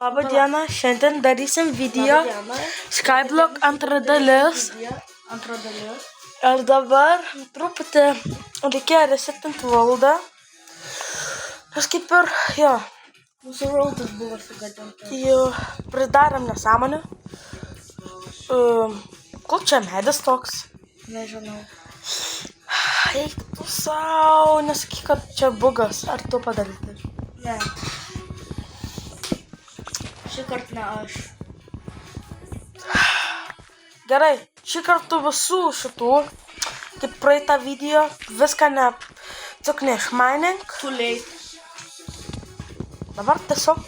Labą dieną, šiandien darysim video Skyblock antra dalis. Ir dabar truputį reikėjo resetinti valdą. Nes kaip ir, jo. Mūsų valdas buvo sugadintas. Jo, pridarėm nesąmonę. Kol čia medis toks? Nežinau. Eik tu sau, nesakyk, kad čia bugas. Ar tu padaryti? Ne. Šįkart ne aš. Gerai, šį kartą visų šitų, kaip praeitą video, viską tik neišmanink. Too late. Dabar tiesiog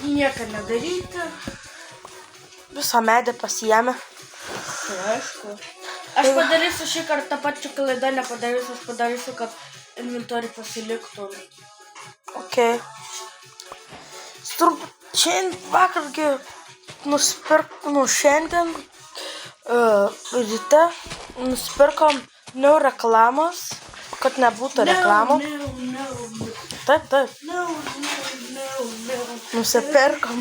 Nieko nedaryti. visą medį pasiėmė. Tai aišku. Aš padarysiu šį kartą tą pačią klaidą, nepadarysiu, aš padarysiu, kad inventorių pasiliktų. Ok. Šiandien vakargi šiandien ryte nusipirkom reklamos, kad nebūtų reklamų. Taip. No. Nusipirkom.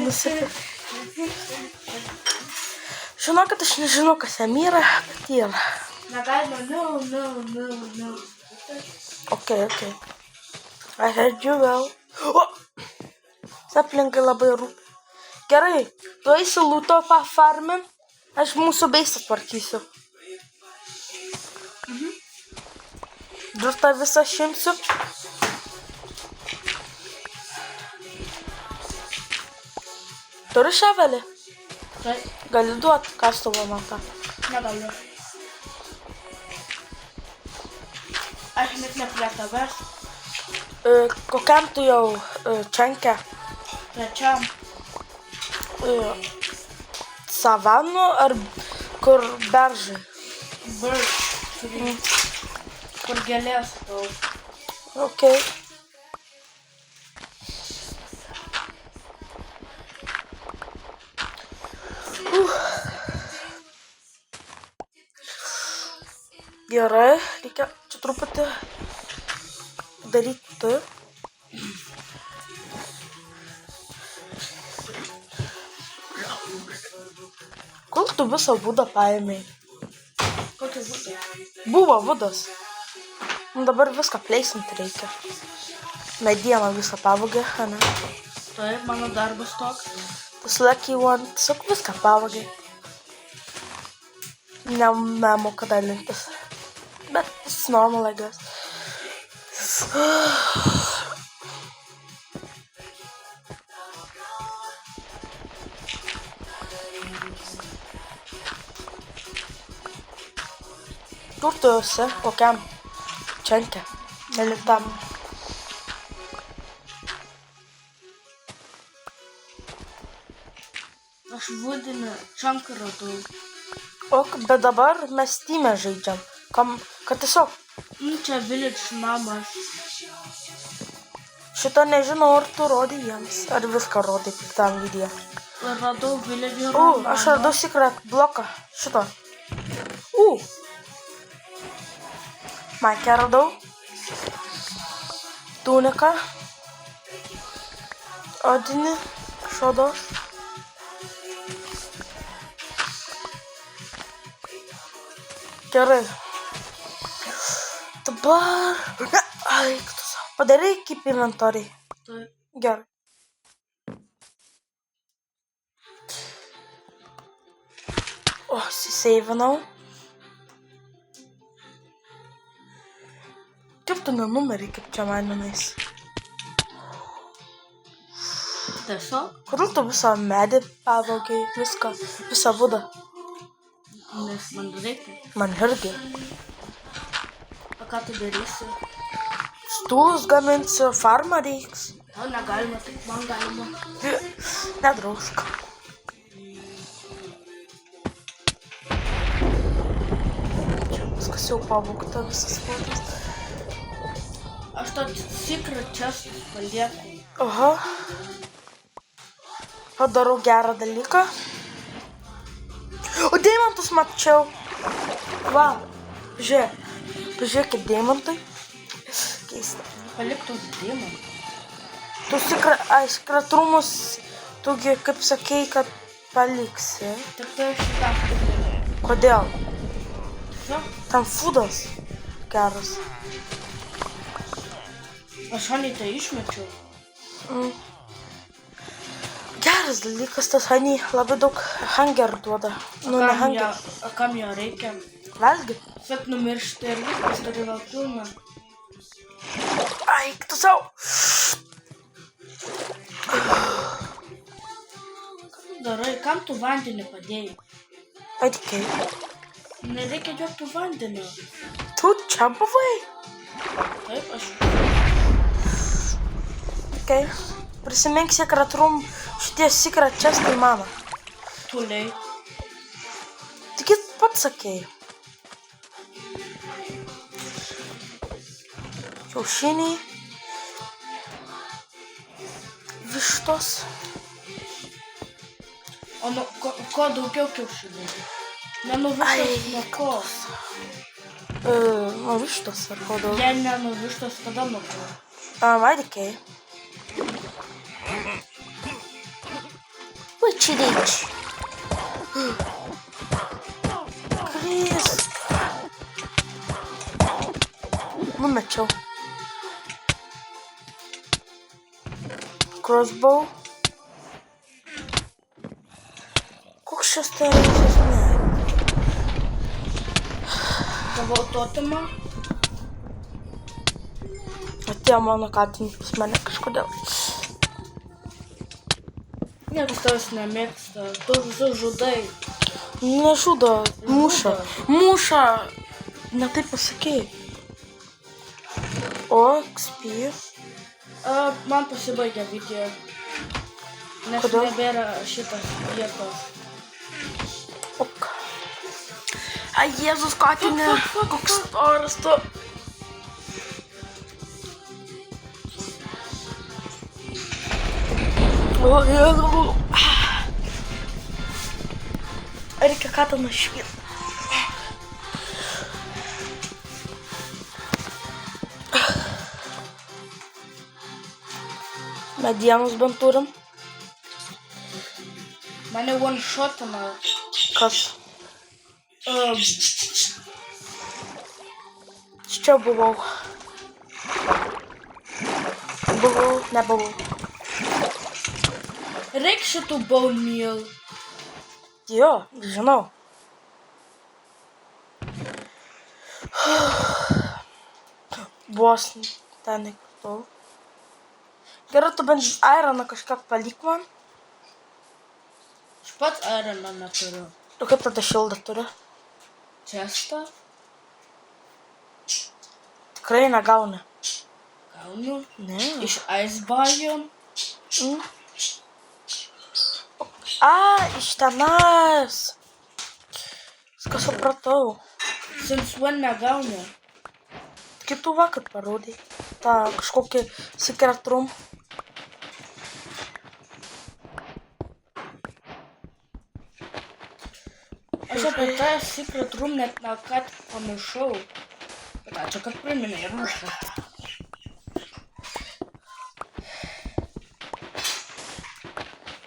Žinokit, aš nežinau, kas jam yra, bet yra. Negalima, no. Ok. I heard you well. Aplinkai labai rūpi. Gerai, tu eisi lūto pafarmin, aš mūsų beisą tvarkysiu. Durtą visą šimsiu. Turi šavelį? Taip, Gali duoti kastuvo matą. negaliu. Aš net ne prie tavęs. Kokiam tu jau čenkia? Trečiam. Savanų ar kur beržai? Birch. Kur gėlės daug. Ok. Gerai, reikia čia truputį daryti. Kol tu visą vudą paėmei? Kokį būtų? Buvo vudas. Dabar viską pleisinti reikia. Medieną visą pavogė, ne? Taip, mano darbas toks. Tas lucky one, tiesiog viską pavogė. Nemoka dalintis. Bet it's normal, I guess. Kur tu esi? Kokiam? Čenkia. Neliktam. Aš vudinį čanką radau. Bet dabar mes Steam'e žaidžiam. Kad tiesiog Čia village namas. šito nežinau, ar tu rodai jiems. Ar viską rodai piktam video. Radau village Aš radau secret bloką. Šito. Maikę radau. Tuniką. Odinį. Šodos. Gerai. Dabar... Padarai kaip inventoriai. Taip. Gerai. Siseivinau. Kaip tu nenumeri, kaip čia maninais? Tiesiog? Kodėl tu visą medį pavogiai, viską, visą vudą? Nes man reikia. Man irgi. O ką tu darysi? Stūlus gaminsiu, farmą reiks. O negalima, taip man galima. Nedrausk. Čia viskas jau pavogta, visas vudas. Aš to secret chest palieku. Aha. Padarau gerą dalyką. O deimantus mačiau. Va, žiūrėkit, deimantai. Keista. Paliktų dėmą. Tu sekretrumus, tugi kaip sakei, kad paliksi. Tik tai šitą padarė. Kodėl? Tiesiog, Tam foodas geras. aš honey tai išmečiau. Geras dalykas tas honey, labai daug hunger duoda. Nu, ne hunger. Kam jo reikia? Valgy. Tiesiog numiršti ir viskas turi gal pilną. Ai, tu savo. Darai, kam tu vandenį padėjai? Ai, tikrai. Nereikia jokio vandenio. Tu čia buvai? Taip, aš... Okay. Prisimink sekretrum, šitie secret chestai mano. Tuliai. Tik pats sakei. Kiaušiniai. Vištos. O nu, ko daugiau kiaušinių? Nenuvištos nuo ko? Nuo vištos ar ko daugiau. Jei nenuvištos, tada nuo ko? Vadikei. Uičiryč. Kris. Numečiau. Crossbow. Koks šios terėsis? Ne. Tavo totemą? Atėjo mano katinis pas mane kažkodėl. Niekas tavęs nemėgsta. Tu visus žudai. Nežudo, muša. Muša. Ne taip pasakei. O, XP. Man pasibaigė video. Nes Kodėl? nebėra šitas vietos. Ok. Ai, Jėzus, katinė. Koks storas tu. O, Jėzus. Reikia katiną švietą. Medienos bent turim. Mane one-shotina. Kas? Čia buvau. Nebuvau. Reik šitų bone meal. Jo, žinau. Vos ten įkritau. Gerai, tu bent ironą kažkiek palik man. Aš pats ironą neturiu. Tu kaip tada šildą turi? Chestą? Tikrai negauni. Gaunu. Ne. Iš Ice Biome. Iš tenais. Viską supratau. Since when negauni? Kitų vakar parodai. Ta kažkokį secret room. Aš apie tą secret room net ką tik pamiršau. Bet ačiū, kad priminei ir mušą.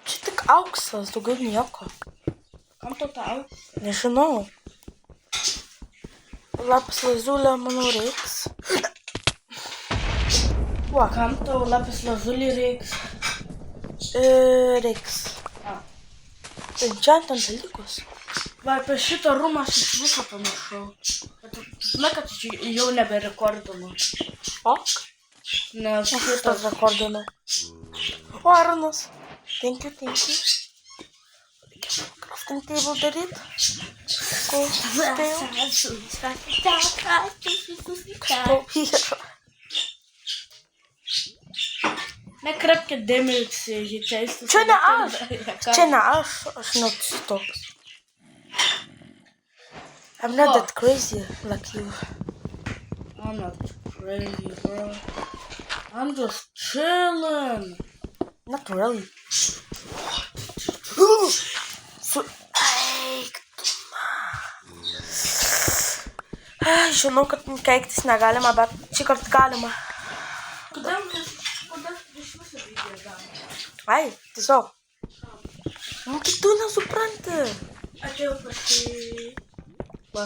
Čia tik auksas, daugiau nieko. Kam tu tą auksą? Nežinau. Lapis lazulė, manau, reiks. Va, Kam tau lapis lazulį reiks? reiks. A. Enchantant dalykus. Va, apie šitą rumą aš iš viso pamiršau. Bet tu žinai, kad aš jau neberekordinu. Ok. Nes Aš šitas... tas rekordinu. O, Aronas. Thank you. Reikia crafting table daryt. Ko spėjau? Nekrapkė dėmesį, jį teistų. Čia ne aš. Čia ne aš. Aš net toks. I'm not that crazy like you. I'm not crazy, bro. I'm just chilling. Not really. Eik tu man. Žinau, kad keiktis negalima, bet šį kartą galima. Kodėl iš viso veikia? Ai, tiesiog. Nu, tai tu nesupranti. Atėjau Va.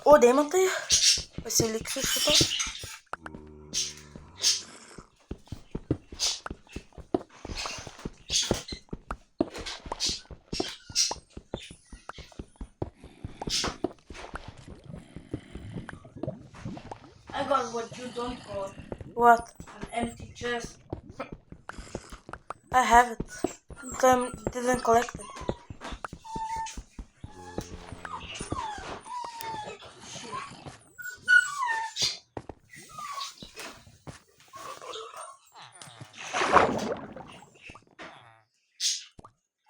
O, deimantai, pasiliksiu šito. I got what you don't got. What? An empty chest. I have it. But I didn't collect it.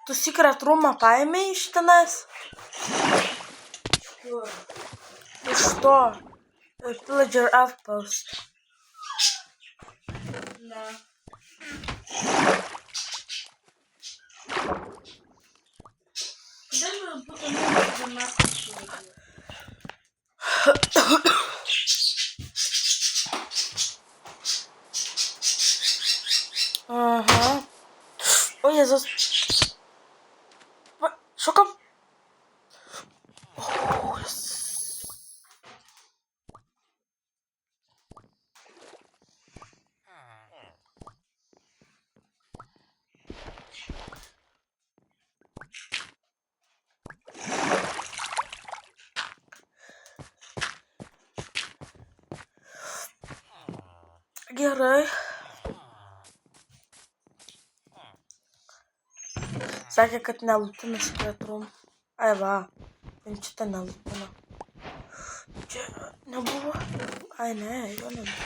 Tu secret roomą paėmė iš tenais? Sure. Iš to. Pillager Outpost. No. Then we'll put a map to the map. Aha. O Jezus. Va, šokam. O, gerai. Sakė, kad nelūtina secret room. Ai va. Bent šitą nelūtina. Čia nebuvo. Ai ne, jo nebuvo.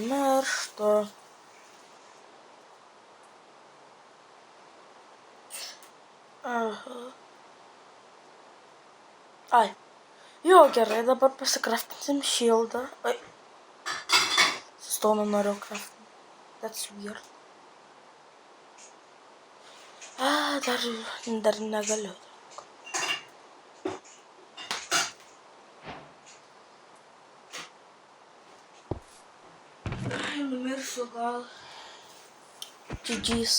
Mirštu. Aha. Ai. Jo, gerai, dabar pasikraftinsim šildą. Ai. Stoną noriu kraftinti. That's weird. Dar negaliu. Ai, numirsiu gal. GG's.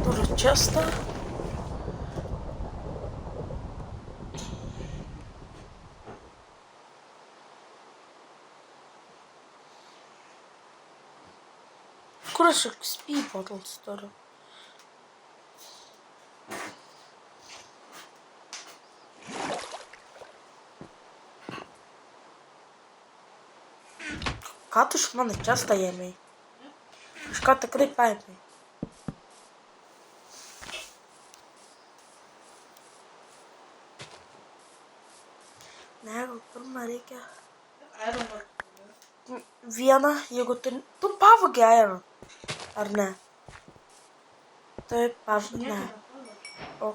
Turiu čestą. Kur aš XP bottles turiu? Ką tu iš mano čestą ėmei? Kažką tikrai paėmei. Ne, gal pirmą reikia. Iron Man. Vieną, jeigu tu pavogė Iron. Ar ne? Taip, pavogė. Ne. O.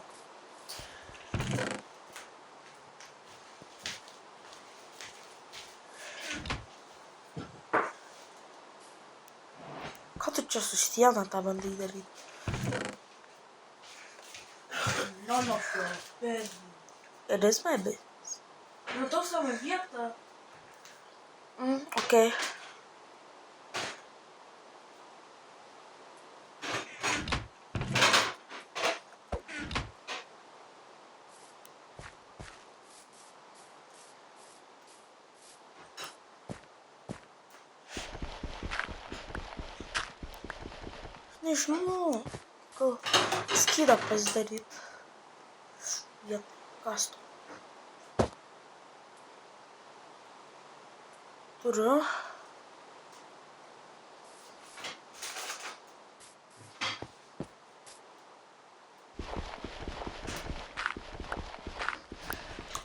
Ką tu čia su sieną tą bandai daryti? None of your business. It is my business. Matau savo vietą. Okay. Nežinau, gal skydą pasidaryt. Vietą kastų. Turiu.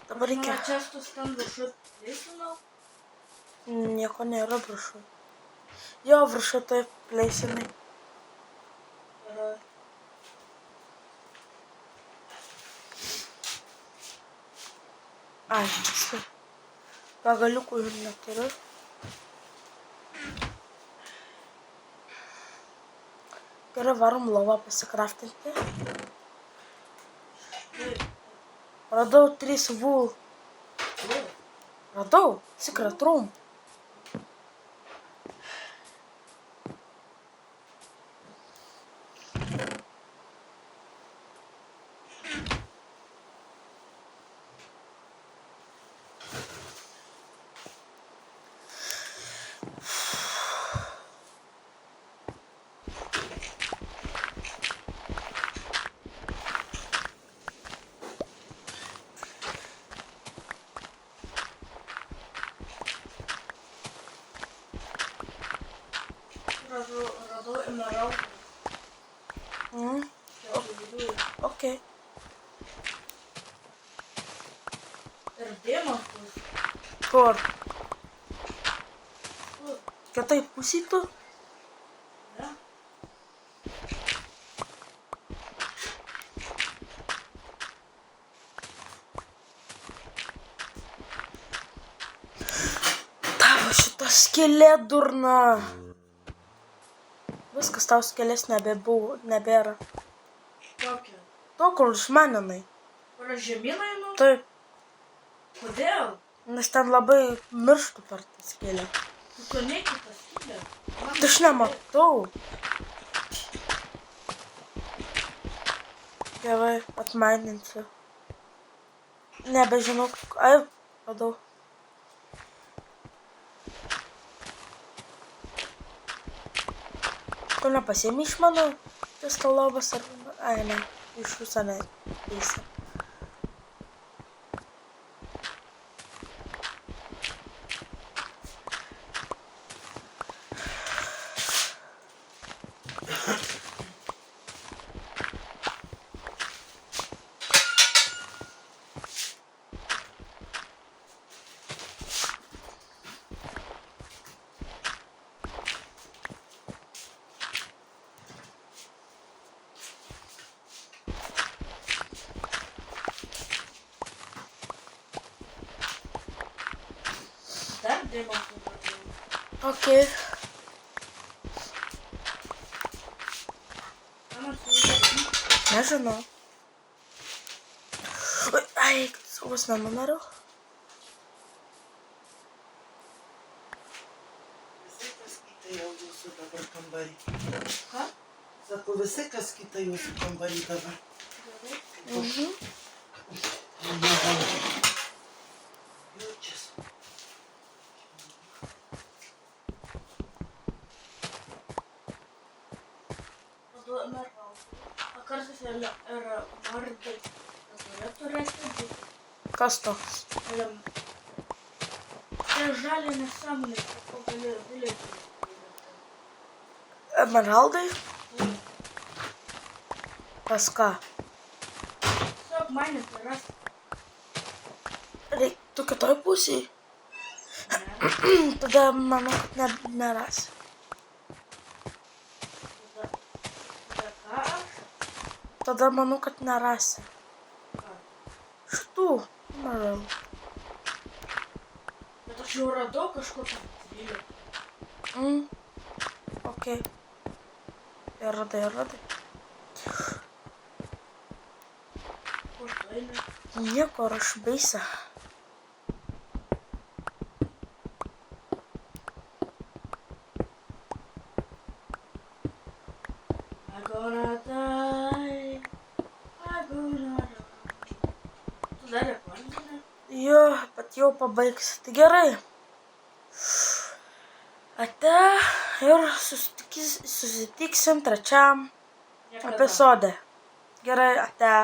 Dabar reikia. Mano čestus ten viršut plėsinau. Nieko nėra viršų. Jo, viršų taip plėsinai. Yra. Ai, pagaliukų ir neturiu. Gerai, varom lovą pasikraftinti. Radau 3 wool. Radau, secret room. Radau emeraldą. Okei. Ir deimantus. Kur? Kitai pusytų? Ne? Tavo šita skylė durna. Viskas, tau skylės nebėra. Kokia? To, kur išmaninai. Kur aš žemyn einu? Taip, Kodėl? nes ten labai mirštų per tą skylę. Tu ko neiki tą skylę? Aš nematau. Gerai, atmaininsiu. Nebežinau. Ai, radau. Tu nepasiemi iš mano pistolovas ar... Ai, ne. Iš viso neteisi. Dar deimantų radau. Okei. Ką man su jais daryti? Nežinau. Ai, saugos nenumeriu. Visai kas kita jau jūsų dabar kambarį. Ką? Sako, visai kas kita jūsų kambarį dabar. Gerai. Jaučias. Radau emeraldą. O kartais ir vardai. Neturėtų rasti būti. Kas toks? Tai žalia nesąmonė, ko gali gulėti. Emeraldai? Pas ką? Tiesiog mane tai rasti. Reiktų kitoj pusėj. Ne. Tada manau, kad nerasi. Tada ką aš? Tada manau, kad nerasi. Ką? Šitų emeraldų. Bet aš jau radau kažkokią 12. Okei. Ir radai. Kur tu eini? Niekur aš baisa. I gonna die. Tu dar rekordinė? Jo, bet jau pabaigsiu. Tai gerai. Ate ir susitiksim trečiam epizode. Gerai, ate.